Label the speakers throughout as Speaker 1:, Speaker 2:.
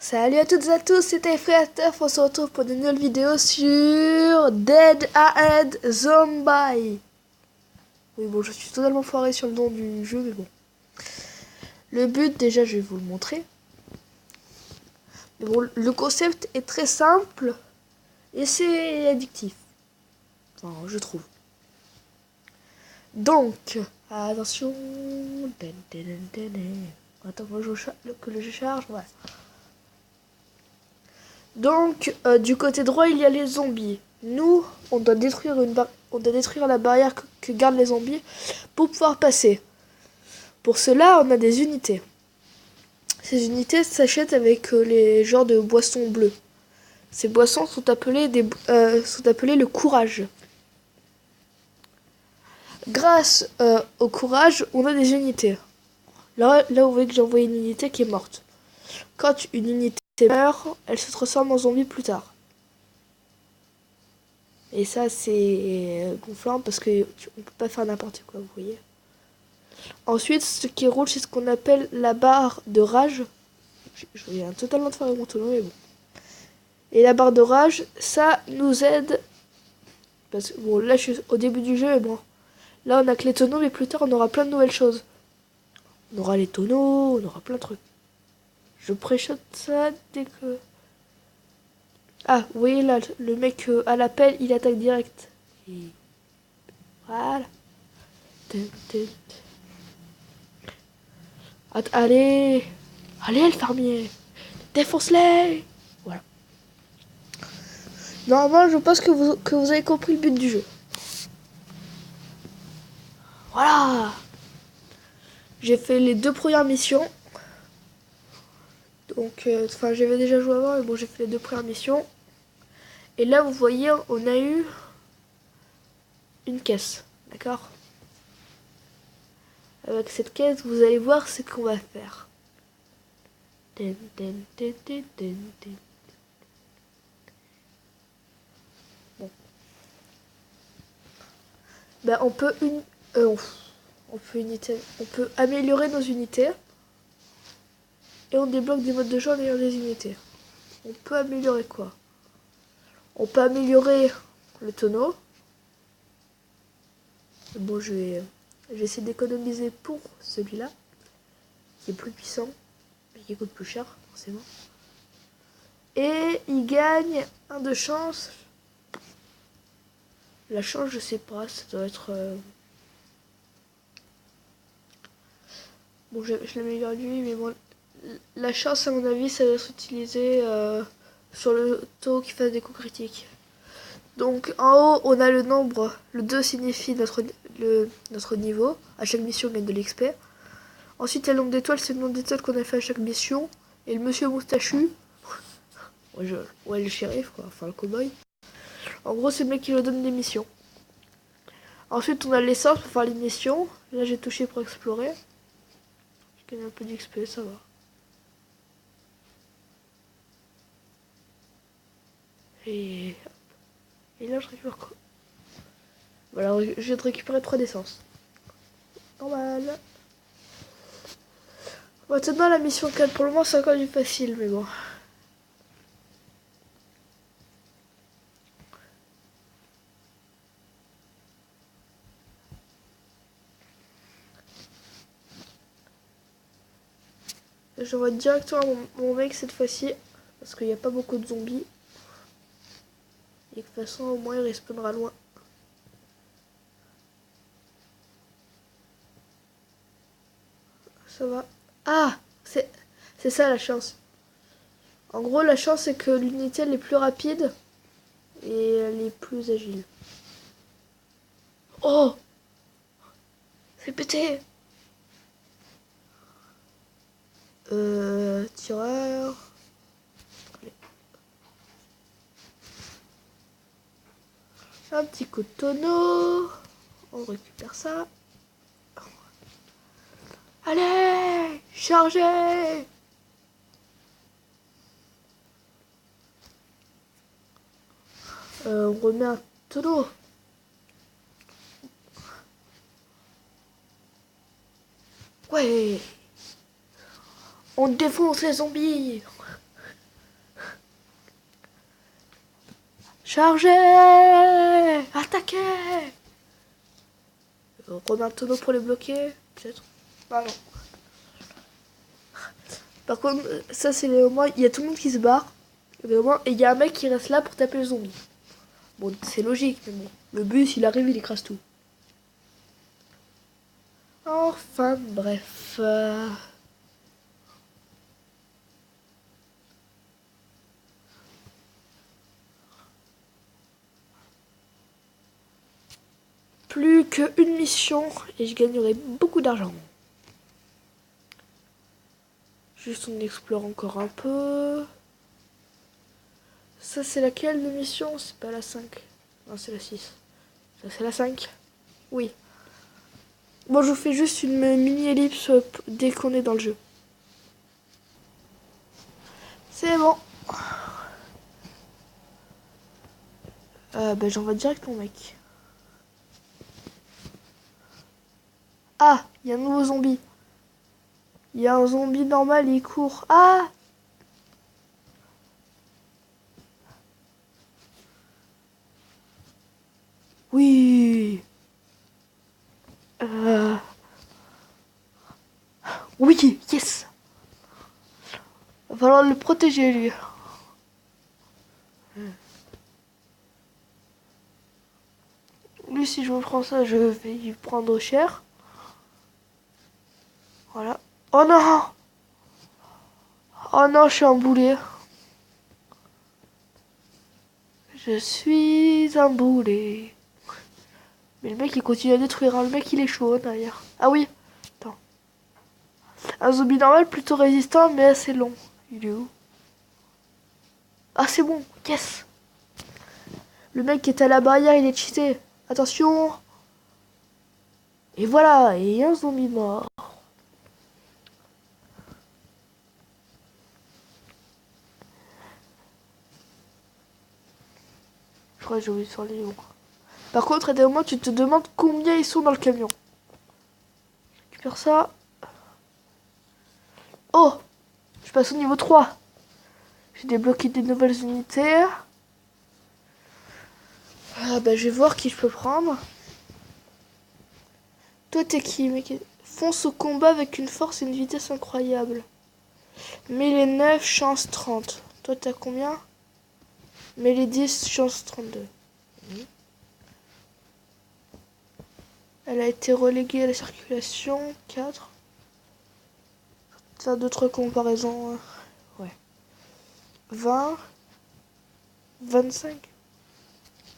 Speaker 1: Salut à toutes et à tous, c'était Frère, on se retrouve pour une nouvelle vidéo sur Dead Ahead Zombie. Oui bon, je suis totalement foiré sur le nom du jeu, mais bon. Le but, déjà, je vais vous le montrer. Mais bon, le concept est très simple et c'est addictif. Enfin, je trouve. Donc, attention. Attends que le jeu charge, ouais. Donc, du côté droit, il y a les zombies. Nous, on doit détruire la barrière que gardent les zombies pour pouvoir passer. Pour cela, on a des unités. Ces unités s'achètent avec les genres de boissons bleues. Ces boissons sont appelées le courage. Grâce au courage, on a des unités. Là, vous voyez que j'ai envoyé une unité qui est morte. Quand une unité meurt, elle se transforme en zombie plus tard. Et ça, c'est gonflant parce que on peut pas faire n'importe quoi, vous voyez. Ensuite, ce qui roule, c'est ce qu'on appelle la barre de rage. Je viens totalement de faire mon tonneau, mais bon. Et la barre de rage, ça nous aide. Parce que bon, là, je suis au début du jeu, mais bon. Là, on a que les tonneaux, mais plus tard, on aura plein de nouvelles choses. On aura les tonneaux, on aura plein de trucs. Je préchote ça dès que... Ah, vous voyez là, le mec à l'appel, il attaque direct. Et... Voilà. Allez, allez le fermier, défonce-les. Voilà. Normalement, je pense que vous avez compris le but du jeu. Voilà. J'ai fait les 2 premières missions. Donc, j'avais déjà joué avant, mais bon, j'ai fait les 2 premières missions. Et là, vous voyez, on a eu une caisse, d'accord? Avec cette caisse, vous allez voir ce qu'on va faire. Bon. Ben, on peut améliorer nos unités. Et on débloque des modes de jeu en ayant des unités. On peut améliorer quoi? On peut améliorer le tonneau. Bon, je vais essayer d'économiser pour celui-là, qui est plus puissant, mais qui coûte plus cher, forcément. Et il gagne 1 de chance. La chance, je sais pas, ça doit être... Bon, je l'améliore lui, mais bon... La chance, à mon avis, ça doit être utilisé sur le taux qui fasse des coups critiques. Donc en haut, on a le nombre. Le 2 signifie notre niveau. À chaque mission, on gagne de l'XP. Ensuite, il y a le nombre d'étoiles, c'est le nombre d'étoiles qu'on a fait à chaque mission. Et le monsieur moustachu, ouais, le shérif, quoi, enfin le cowboy. En gros, c'est le mec qui nous donne des missions. Ensuite, on a l'essence pour faire les missions. Là, j'ai touché pour explorer. Je gagne un peu d'XP, ça va. Et là, je récupère quoi? Voilà, je viens de récupérer 3 d'essence. Normal. Maintenant, la mission 4, pour le moment, c'est encore du facile, mais bon. Je vois directement mon mec cette fois-ci, parce qu'il n'y a pas beaucoup de zombies. Et de toute façon, au moins, il respawnera loin. Ça va. Ah, c'est ça la chance. En gros, la chance, c'est que l'unité, elle est plus rapide et elle est plus agile. Oh, c'est pété. Tireur. Allez. Un petit coup de tonneau. On récupère ça. Allez, chargez. On remet un tonneau. Ouais. On défonce les zombies. Chargez! Attaquez! Remet un tonneau pour les bloquer, peut-être. Ah non. Par contre, ça c'est les moments, il y a tout le monde qui se barre. Et il y a un mec qui reste là pour taper les zombies. Bon, c'est logique, mais bon. Le bus, il arrive, il écrase tout. Enfin, bref. Plus qu'une mission et je gagnerai beaucoup d'argent. Juste on explore encore un peu. Ça c'est laquelle de mission? C'est pas la 5. Non, c'est la 6. Ça c'est la 5. Oui. Bon, je vous fais juste une mini ellipse dès qu'on est dans le jeu. C'est bon. Bah j'envoie direct mon mec. Ah, il y a un nouveau zombie. Il y a un zombie normal, il court. Ah! Oui. Oui, yes. Va falloir le protéger, lui. Lui, si je me prends ça, je vais y prendre cher. Voilà. Oh non! Oh non, je suis un boulet. Je suis un boulet. Mais le mec, il continue à détruire. Hein. Le mec, il est chaud derrière. Ah oui. Attends. Un zombie normal, plutôt résistant, mais assez long. Il est où? Ah, c'est bon. Yes. Le mec qui est à la barrière, il est cheaté. Attention. Et voilà. Et un zombie mort. Je crois que j'ai oublié sur les lions. Par contre, à des moments, tu te demandes combien ils sont dans le camion. Je récupère ça. Oh! Je passe au niveau 3. J'ai débloqué des nouvelles unités. Ah bah je vais voir qui je peux prendre. Toi t'es qui mec? Fonce au combat avec une force et une vitesse incroyable. 1009, chance 30. Toi t'as combien? 1010, chance 32. Elle a été reléguée à la circulation. 4. Ça d'autres comparaisons. Ouais. 20. 25.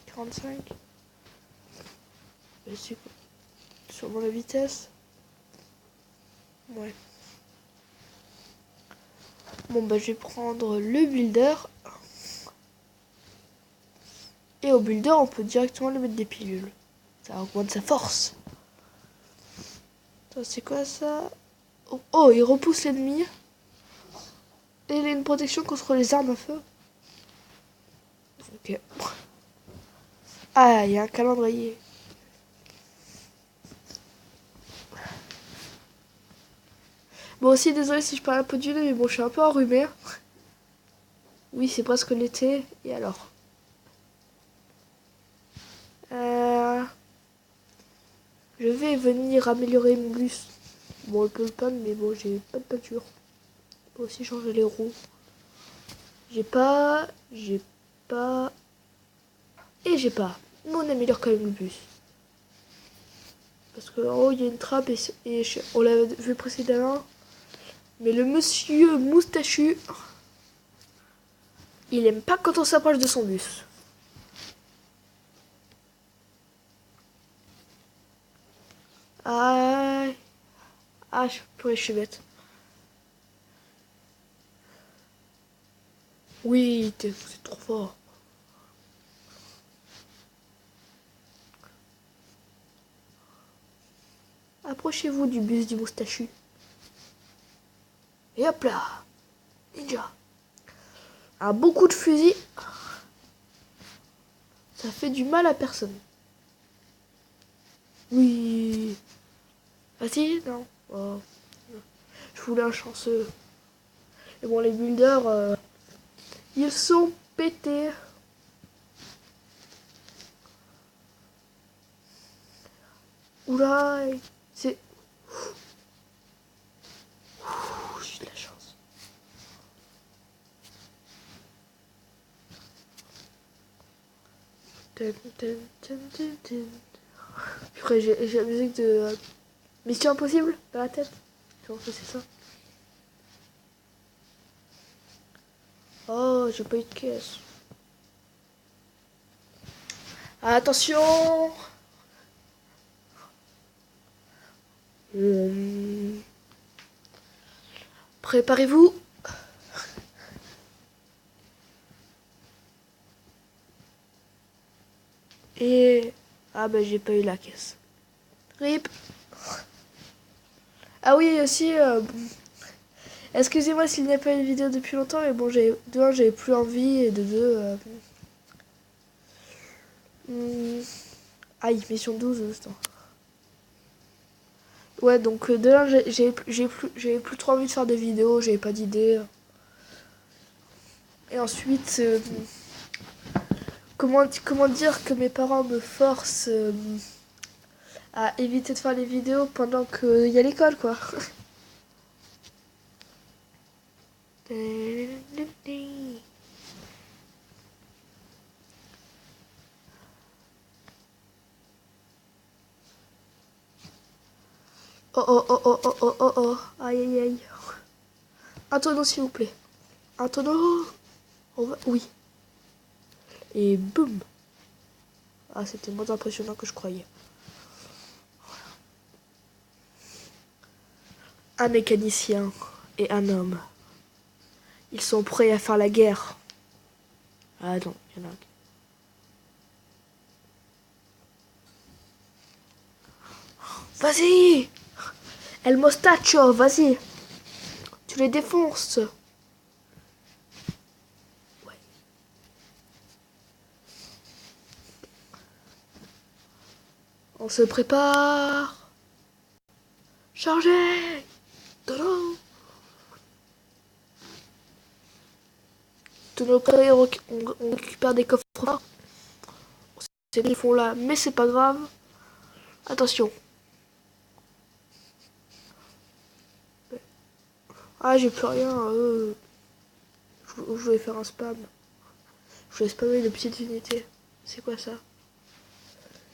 Speaker 1: 45. C'est quoi? Sûrement la vitesse. Ouais. Bon bah je vais prendre le builder. Et au builder on peut directement lui mettre des pilules. Ça augmente sa force. C'est quoi ça? Oh, il repousse l'ennemi. Et il a une protection contre les armes à feu. Ok. Ah, il y a un calendrier. Bon aussi, désolé si je parle un peu du nez, mais bon, je suis un peu enrhumée. Oui, c'est presque l'été. Et alors Je vais venir améliorer mon bus. Bon, un peu panne, mais bon, j'ai pas de peinture. Je peux aussi changer les roues. J'ai pas. Et j'ai pas. Mais on améliore quand même le bus. Parce qu'en haut, il y a une trappe on l'a vu précédemment. Mais le monsieur moustachu, il aime pas quand on s'approche de son bus. Ah, je suis bête. Oui, c'est trop fort. Approchez-vous du bus du moustachu. Et hop là, ninja. Un bon coup de fusil, ça fait du mal à personne. Oui. Ah si, non. Oh. Je voulais un chanceux. Et bon, les builders, ils sont pétés. Oula, c'est... J'ai de la chance. Après, j'ai la musique de Mission Impossible dans la tête. Comment que c'est ça? Oh, j'ai pas eu de caisse. Attention! Préparez-vous. Et... Ah bah j'ai pas eu la caisse. RIP. Ah oui aussi, excusez-moi s'il n'y a pas eu de vidéo depuis longtemps, mais bon, de un, j'avais plus envie, et de deux... Aïe, mission 12, attends. Ouais, donc de là, j'avais plus trop envie de faire des vidéos, j'avais pas d'idée. Et ensuite, comment dire que mes parents me forcent à éviter de faire les vidéos pendant qu'il y a l'école, quoi. Oh oh oh oh oh oh oh oh. Aïe aïe aïe. Un tonneau s'il vous plaît. Un tonneau. Oui. Et boum. Ah, c'était moins impressionnant que je croyais. Un mécanicien et un homme. Ils sont prêts à faire la guerre. Ah non, il y en a un. Vas-y. El Mostacho, vas-y. Tu les défonces. Ouais. On se prépare. Chargez. Tonneau. Tonneau prêt, on récupère des coffres forts. C'est des fonds là, mais c'est pas grave. Attention. Ah, j'ai plus rien. Je vais faire un spam. Je vais spammer une petite unité. C'est quoi ça?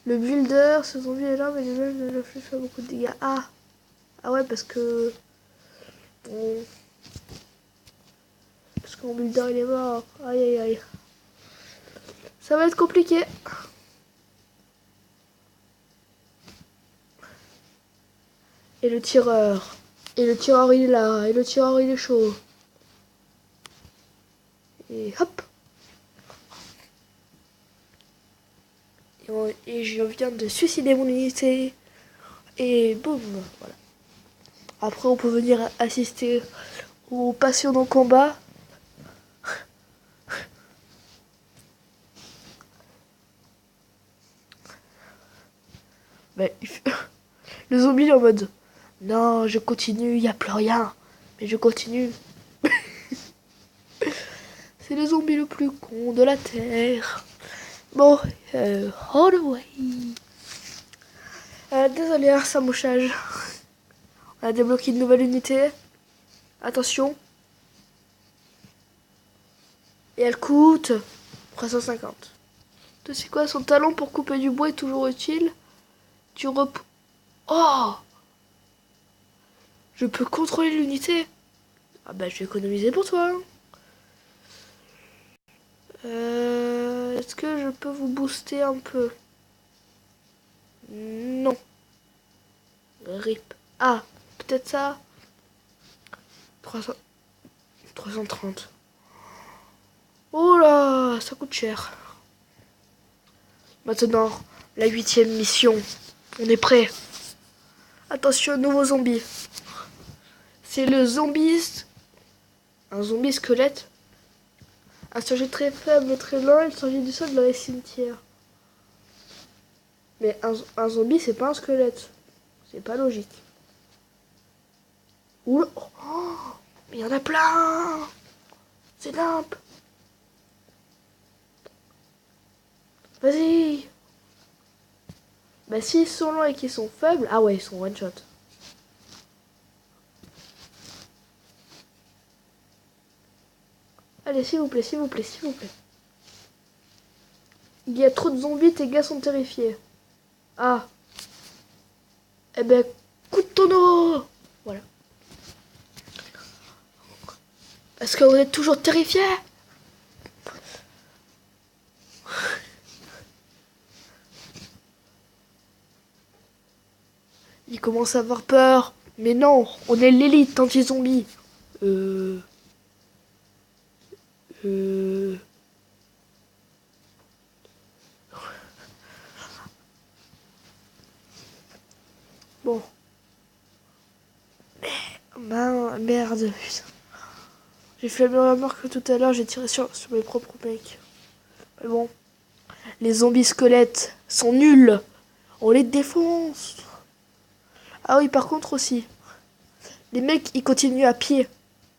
Speaker 1: Le builder, ce zombie est là, mais les mêmes ne fait pas beaucoup de dégâts. Ah! Ah ouais, parce que... Parce que mon builder, il est mort. Aïe, aïe, aïe. Ça va être compliqué. Et le tireur. Et le tireur, il est là. Et le tireur, il est chaud. Et hop! Et je viens de suicider mon unité. Et boum! Voilà. Après, on peut venir assister aux passionnants combats. Mais le zombie est en mode non, je continue, il n'y a plus rien. Mais je continue. C'est le zombie le plus con de la Terre. Bon, all the way. Désolé, hein, ça mouchage. On a débloqué une nouvelle unité. Attention. Et elle coûte 350. Tu sais quoi, son talon pour couper du bois est toujours utile. Oh! Je peux contrôler l'unité. Ah bah je vais économiser pour toi. Est-ce que je peux vous booster un peu? Non. RIP. Ah, peut-être ça. 330. Oh là, ça coûte cher. Maintenant, la 8e mission. On est prêt. Attention, nouveau zombie. C'est le zombie. Un zombie squelette. Un surgit très faible, très lent, il surgit du sol dans les cimetières. Mais un zombie, c'est pas un squelette. C'est pas logique. Oula. Oh, mais il y en a plein. C'est nimp. Vas-y. Bah s'ils sont lents et qu'ils sont faibles... Ah ouais, ils sont one shot. Allez, s'il vous plaît, s'il vous plaît, s'il vous plaît. Il y a trop de zombies, tes gars sont terrifiés. Ah. Eh ben, coup de tonneau. Voilà. Parce que vous êtes toujours terrifiés. Il commence à avoir peur. Mais non, on est l'élite anti-zombie. Euh... Bon. Merde. J'ai fait la même remarque que tout à l'heure, j'ai tiré sur mes propres mecs. Mais bon. Les zombies squelettes sont nuls. On les défonce. Ah oui, par contre aussi. Les mecs, ils continuent à pied.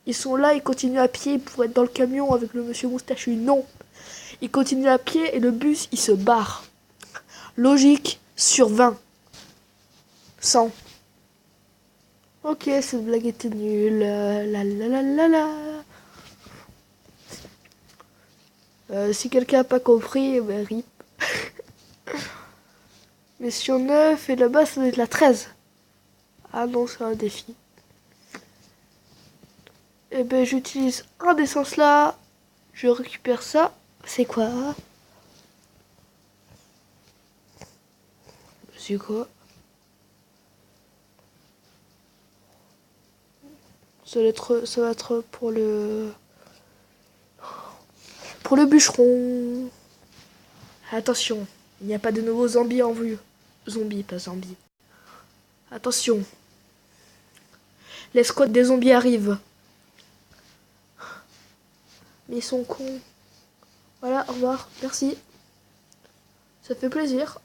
Speaker 1: Ils sont là, ils continuent à pied pour être dans le camion avec le monsieur moustachu. Non. Ils continuent à pied et le bus, il se barre. Logique sur 20. 100. Ok, cette blague était nulle. La la la la la. Si quelqu'un n'a pas compris, ben rip. Mission 9 et là-bas, ça doit être la 13. Ah non, c'est un défi. Et ben j'utilise un d'essence là. Je récupère ça. C'est quoi? C'est quoi? Ça va être pour le bûcheron. Attention, il n'y a pas de nouveaux zombies en vue. Zombies, pas zombies. Attention. L'escouade des zombies arrive. Mais ils sont cons. Voilà, au revoir. Merci. Ça fait plaisir.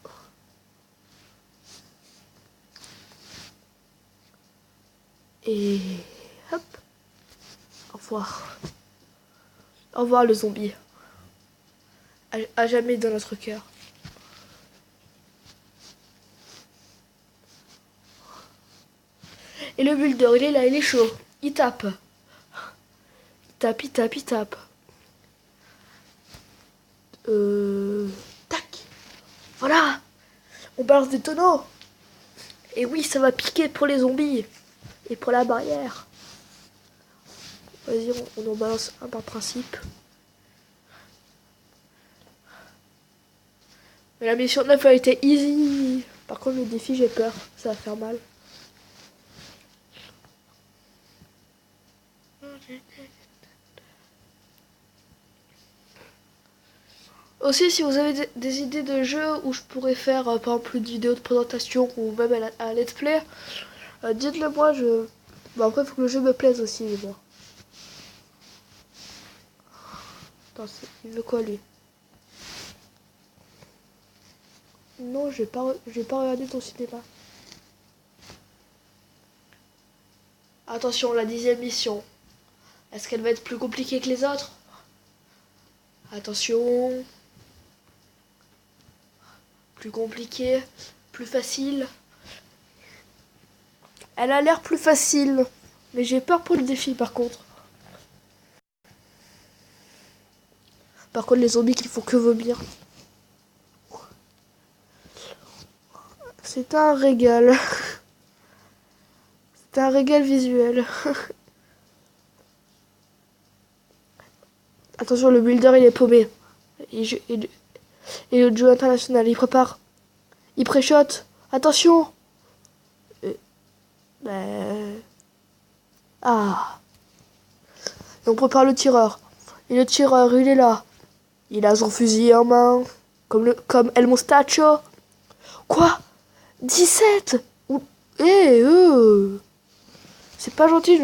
Speaker 1: Et hop. Au revoir. Au revoir le zombie. À jamais dans notre cœur. Et le builder, il est là, il est chaud. Il tape. Il tape, il tape, il tape. Tac. Voilà. On balance des tonneaux. Et oui, ça va piquer pour les zombies. Et pour la barrière. Vas-y, on en balance un par principe. Mais la mission 9 a été easy. Par contre, le défi, j'ai peur. Ça va faire mal. Aussi, si vous avez des idées de jeux où je pourrais faire, par exemple, une vidéo de présentation ou même un let's play, dites-le moi. Bon, après, il faut que le jeu me plaise aussi, mais bon. Attends, il veut quoi, lui? Non, je vais pas regarder ton cinéma. Attention, la 10e mission. Est-ce qu'elle va être plus compliquée que les autres? Attention. Plus compliquée, plus facile. Elle a l'air plus facile. Mais j'ai peur pour le défi, par contre. Par contre, les zombies qui font que vomir. C'est un régal. C'est un régal visuel. Attention, le builder, il est paumé. Et le jeu international, il prépare. Il pré-shot. Attention. Ah. Et on prépare le tireur. Et le tireur, il est là. Il a son fusil en main. Comme El Mostacho. Quoi? 17. C'est pas gentil, je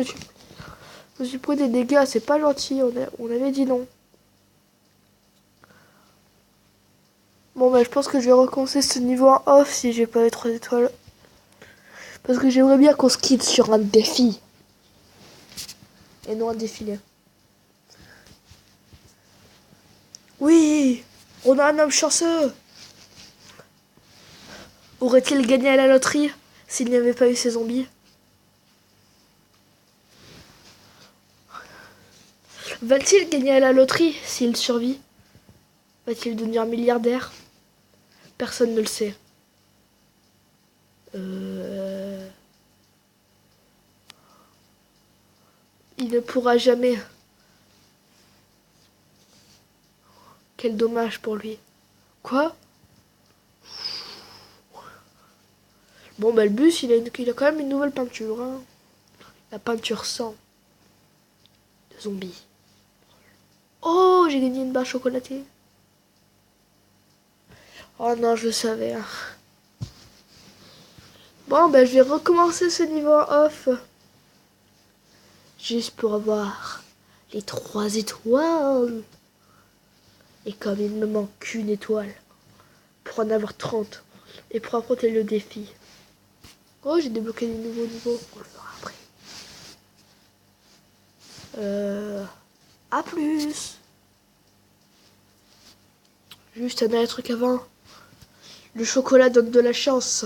Speaker 1: me suis pris des dégâts, c'est pas gentil, on avait dit non. Bon bah je pense que je vais recommencer ce niveau en off si j'ai pas les 3 étoiles. Parce que j'aimerais bien qu'on se quitte sur un défi. Et non un défilé. Oui, on a un homme chanceux. Pourrait-il gagner à la loterie s'il n'y avait pas eu ces zombies? Va-t-il gagner à la loterie s'il survit? Va-t-il devenir milliardaire? Personne ne le sait. Il ne pourra jamais. Quel dommage pour lui. Quoi? Bon, bah le bus, il a quand même une nouvelle peinture. Hein. La peinture sang de zombie. Oh, j'ai gagné une barre chocolatée. Oh non, je le savais. Hein. Bon, bah je vais recommencer ce niveau en off. Juste pour avoir les 3 étoiles. Et comme il me manque qu'une étoile, pour en avoir 30. Et pour affronter le défi. Oh, j'ai débloqué des nouveaux niveaux. On le fera après. À plus. Juste un dernier truc avant. Le chocolat donne de la chance.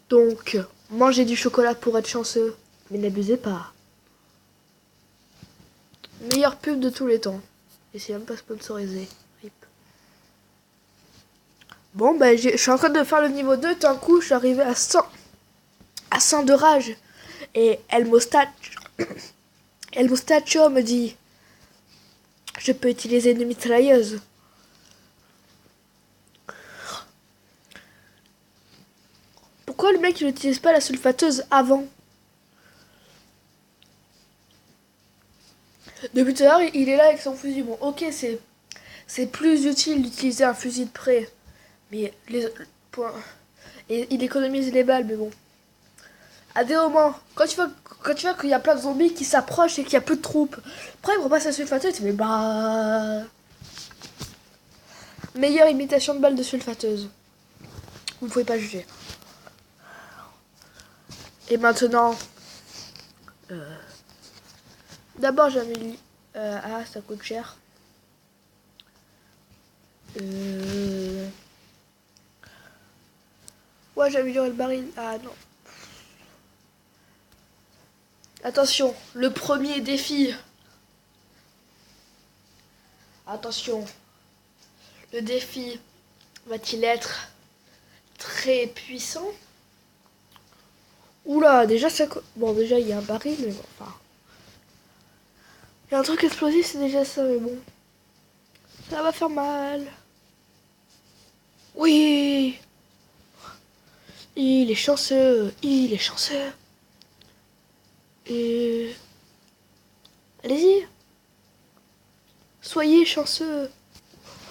Speaker 1: Donc, mangez du chocolat pour être chanceux. Mais n'abusez pas. Meilleure pub de tous les temps. Et c'est même pas sponsorisé. Rip. Bon, bah, je suis en train de faire le niveau 2. D'un coup, je suis arrivé à 100. À 100 de rage. Et El Mostacho me dit... Je peux utiliser une mitrailleuse. Pourquoi le mec il n'utilise pas la sulfateuse avant? Depuis tout à l'heure, il est là avec son fusil. Bon, ok, c'est plus utile d'utiliser un fusil de près. Mais et il économise les balles, mais bon. À des moments, quand tu vois qu'il y a plein de zombies qui s'approchent et qu'il y a peu de troupes, après il repasse la sulfateuse, mais bah... Meilleure imitation de balle de sulfateuse. Vous ne pouvez pas juger. Et maintenant... D'abord j'ai mis... Ah, ça coûte cher. Ouais, j'ai amélioré le baril. Ah non. Attention, le premier défi. Attention. Le défi va-t-il être très puissant? Oula, déjà ça... Bon, déjà il y a un baril, mais bon, enfin... Il y a un truc explosif, c'est déjà ça, mais bon. Ça va faire mal. Oui! Il est chanceux, il est chanceux. Et... Allez-y. Soyez chanceux.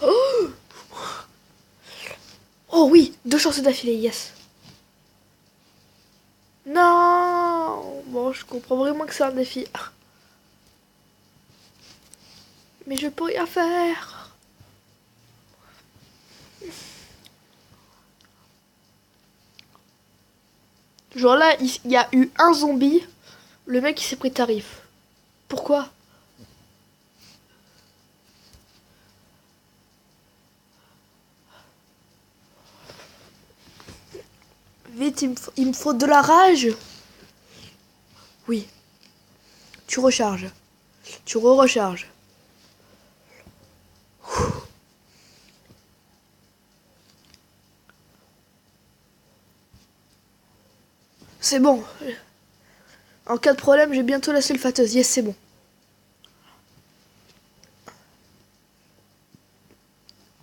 Speaker 1: Oh, oh oui, 2 chanceux d'affilée, yes. Non. Bon, je comprends vraiment que c'est un défi. Mais je peux rien faire. Genre là, il y a eu un zombie. Le mec, il s'est pris tarif. Pourquoi? Vite, il me faut de la rage. Oui. Tu recharges. Tu re-recharges. C'est bon. En cas de problème, j'ai bientôt la sulfateuse. Yes, c'est bon.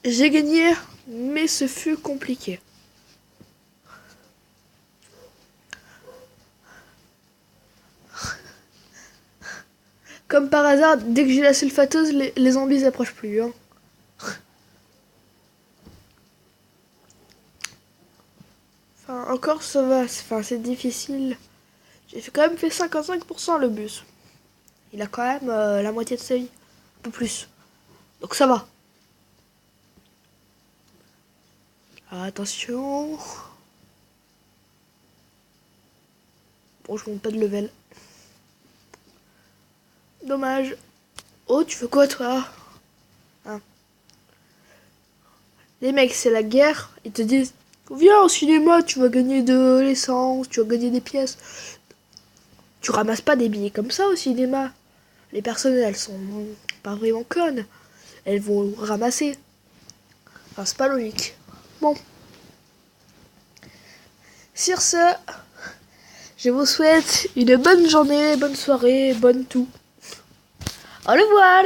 Speaker 1: J'ai gagné, mais ce fut compliqué. Comme par hasard, dès que j'ai la sulfateuse, les zombies s'approchent plus. Hein. Enfin, encore ça va. Enfin, c'est difficile. J'ai quand même fait 55% le bus. Il a quand même la moitié de sa vie. Un peu plus. Donc ça va. Attention. Bon, je monte pas de level. Dommage. Oh, tu fais quoi toi? Hein. Les mecs, c'est la guerre. Ils te disent, viens au cinéma, tu vas gagner de l'essence, tu vas gagner des pièces. Tu ramasses pas des billets comme ça au cinéma. Les personnes, elles sont pas vraiment connes. Elles vont ramasser. Enfin, c'est pas logique. Bon. Sur ce, je vous souhaite une bonne journée, bonne soirée, bonne tout. Au revoir!